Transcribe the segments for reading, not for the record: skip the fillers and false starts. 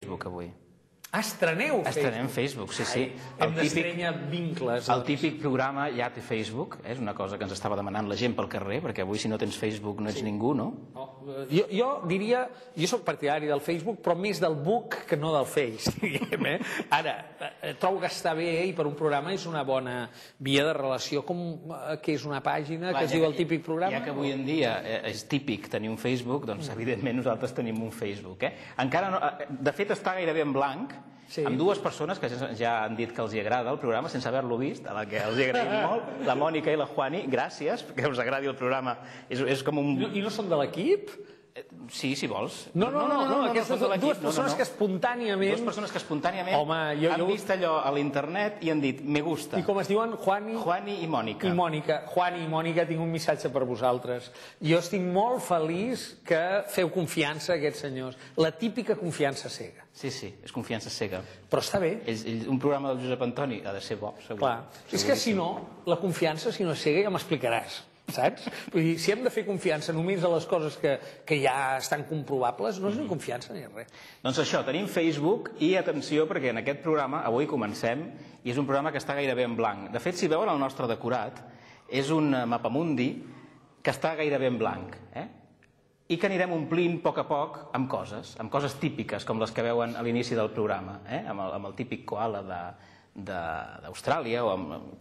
Facebook avui. Estreneu Facebook? Estrenem Facebook, sí, sí. Hem d'estrenyar vincles. El típic programa ja té Facebook, és una cosa que ens estava demanant la gent pel carrer, perquè avui si no tens Facebook no ets ningú, no? Jo diria, jo soc partidari del Facebook, però més del book que no del Face, diguem, eh? Ara, trobo que està bé i per un programa és una bona via de relació, com que és una pàgina que es diu el típic programa. Ja que avui en dia és típic tenir un Facebook, doncs evidentment nosaltres tenim un Facebook, eh? Encara no, de fet està gairebé en blanc, amb dues persones que ja han dit que els agrada el programa sense haver-lo vist, a la que els agraïm molt, la Mònica i la Juani, gràcies, perquè us agradi el programa. És com un... I no són de l'equip? Sí, si vols. No, aquestes dues persones que espontàniament... Dues persones que espontàniament han vist allò a l'internet i han dit me gusta. I com es diuen? Juani i Mònica. Juani i Mònica, tinc un missatge per vosaltres. Jo estic molt feliç que feu confiança a aquests senyors. La típica confiança cega. Sí, és confiança cega. Però està bé. Un programa del Josep Antoni ha de ser bo, segur. Clar. És que si no, la confiança, si no és cega, ja m'explicaràs. Saps? Vull dir, si hem de fer confiança només a les coses que ja estan comprovables, no és ni confiança ni res. Doncs això, tenim Facebook i atenció perquè en aquest programa avui comencem i és un programa que està gairebé en blanc. De fet, si veuen el nostre decorat, és un mapamundi que està gairebé en blanc, i que anirem omplint a poc amb coses típiques com les que veuen a l'inici del programa, amb el típic koala d'Austràlia,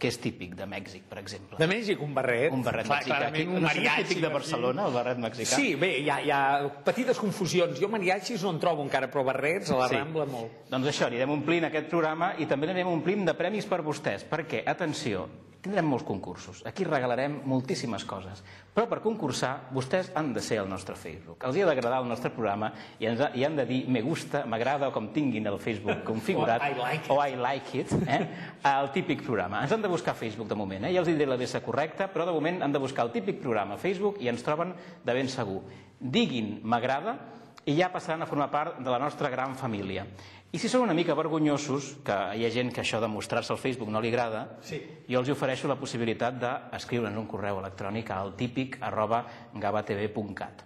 que és típic de Mèxic, per exemple. De Mèxic, un barret. Un barret mexicà. No és típic de Barcelona, el barret mexicà? Sí, bé, hi ha petites confusions. Jo mariachis no en trobo encara, però barrets a la Rambla molt. Doncs això, anirem omplint aquest programa i també anirem omplint de premis per vostès, perquè, atenció, tindrem molts concursos. Aquí regalarem moltíssimes coses. Però per concursar, vostès han de ser al nostre Facebook. Els hi ha d'agradar el nostre programa i han de dir me gusta, m'agrada o com tinguin el Facebook configurat. O I like it. El típic programa. Ens han de buscar a Facebook de moment. Ja els diré l'adreça correcta, però de moment han de buscar el típic programa a Facebook i ens troben de ben segur. Diguin m'agrada i ja passaran a formar part de la nostra gran família. I si són una mica vergonyosos, que hi ha gent que això de mostrar-se al Facebook no li agrada, jo els ofereixo la possibilitat d'escriure'ns un correu electrònic al típic@gavatv.cat.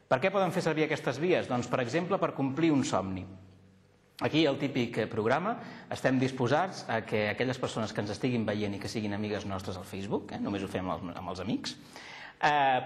Per què poden fer servir aquestes vies? Doncs, per exemple, per complir un somni. Aquí, al típic programa, estem disposats a que aquelles persones que ens estiguin veient i que siguin amigues nostres al Facebook, només ho fem amb els amics,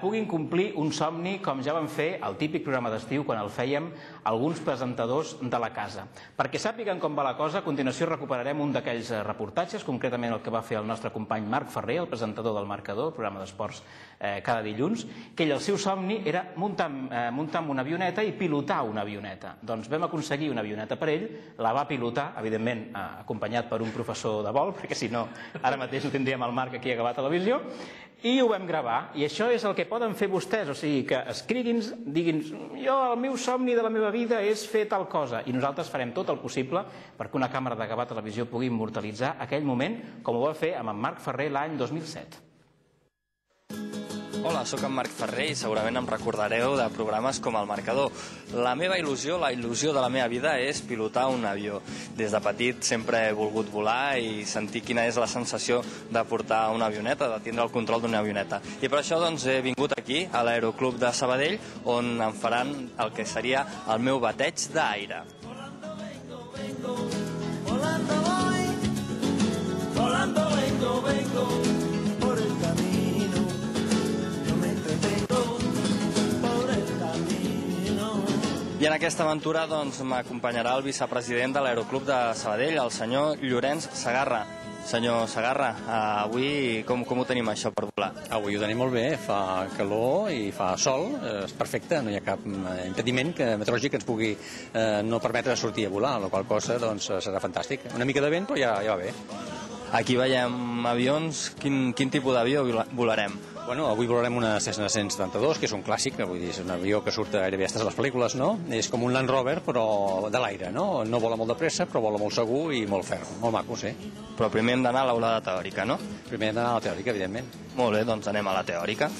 puguin complir un somni com ja vam fer al típic programa d'estiu quan el fèiem alguns presentadors de la casa. Perquè sàpiguen com va la cosa, a continuació recuperarem un d'aquells reportatges, concretament el que va fer el nostre company Marc Ferrer, el presentador del Marcador, el programa d'esports cada dilluns, que ell el seu somni era muntar amb una avioneta i pilotar una avioneta. Doncs vam aconseguir una avioneta per ell, la va pilotar, evidentment acompanyat per un professor de vol, perquè si no ara mateix no tindríem el Marc aquí a Gavà Televisió, i ho vam gravar, i això és el que poden fer vostès, o sigui que escrigui'ns, digui'ns, jo el meu somni de la meva vida és fer tal cosa, i nosaltres farem tot el possible perquè una càmera de Gavà Televisió pugui immortalitzar aquell moment com ho va fer amb en Marc Ferrer l'any 2007. Hola, sóc en Marc Ferrer i segurament em recordareu de programes com El Marcador. La meva il·lusió, la il·lusió de la meva vida és pilotar un avió. Des de petit sempre he volgut volar i sentir quina és la sensació de portar una avioneta, de tindre el control d'una avioneta. I per això doncs, he vingut aquí, a l'Aeroclub de Sabadell, on em faran el que seria el meu bateig d'aire. Volando voy, volando vengo, por el camino. I en aquesta aventura m'acompanyarà el vicepresident de l'Aeroclub de Sabadell, el senyor Llorenç Segarra. Senyor Segarra, avui com ho tenim això per volar? Avui ho tenim molt bé, fa calor i fa sol, és perfecte, no hi ha cap impediment meteorològic que ens pugui no permetre sortir a volar, la qual cosa serà fantàstic. Una mica de vent, però ja va bé. Aquí veiem avions, quin tipus d'avió volarem? Bueno, avui volarem una Cessna 172, que és un clàssic, vull dir, és un avió que surt gairebé a les pel·lícules, no? És com un Land Rover, però de l'aire, no? No vola molt de pressa, però vola molt segur i molt ferm, molt maco, sí. Però primer hem d'anar a l'aula de teòrica, no? Primer hem d'anar a la teòrica, evidentment. Molt bé, doncs anem a la teòrica.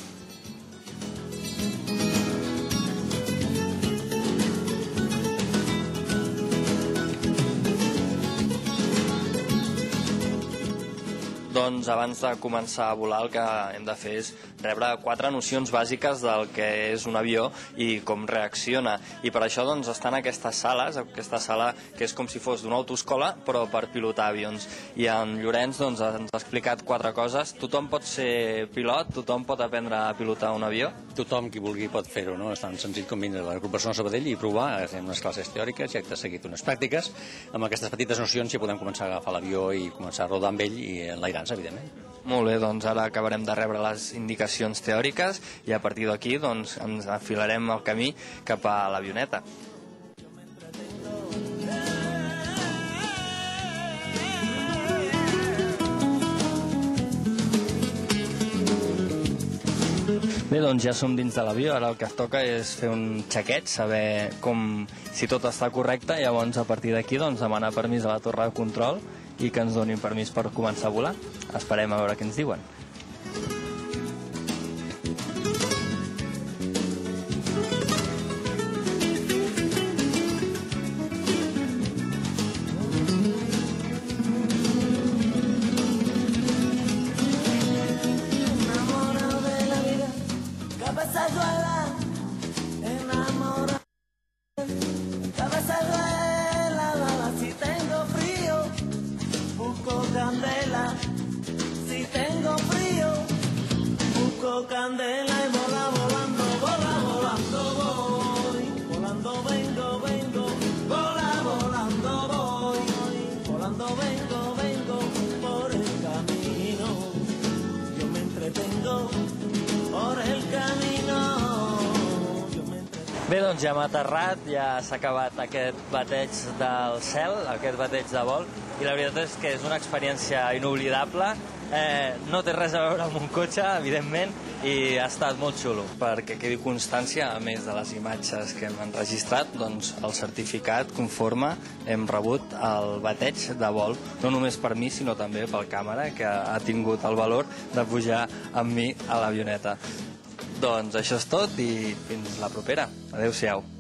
Doncs abans de començar a volar el que hem de fer és rebre 4 nocions bàsiques del que és un avió i com reacciona. I per això doncs està en aquestes sales, aquesta sala que és com si fos d'una autoescola però per pilotar avions. I en Llorenç doncs, ens ha explicat 4 coses. Tothom pot ser pilot? Tothom pot aprendre a pilotar un avió? Tothom qui vulgui pot fer-ho, no? És tan senzill com vindre a la Grup Barcelona Sabadell i provar. Fem unes classes teòriques i acte seguit unes pràctiques. Amb aquestes petites nocions ja podem començar a agafar l'avió i començar a rodar amb ell i enlairar-nos, evidentment. Molt bé, doncs ara acabarem de rebre les indicacions teòriques i a partir d'aquí doncs, ens enfilarem el camí cap a l'avioneta. Bé, doncs ja som dins de l'avió, ara el que toca és fer un xequeig, saber si tot està correcte, i llavors a partir d'aquí doncs, demanar permís a la torre de control i que ens donin permís per començar a volar. Esperem a veure què ens diuen. Candela y vola volando voy, volando vengo, vola volando voy, volando vengo por el camino, yo me entretengo por el camino. Bé, doncs ja hem aterrat, ja s'ha acabat aquest bateig del cel, aquest bateig de vol, i la veritat és que és una experiència inoblidable. No té res a veure amb un cotxe, evidentment, i ha estat molt xulo. Perquè quedi constància, a més de les imatges que hem enregistrat, doncs el certificat conforme hem rebut el bateig de vol, no només per mi, sinó també pel càmera, que ha tingut el valor de pujar amb mi a l'avioneta. Doncs això és tot i fins la propera. Adéu-siau.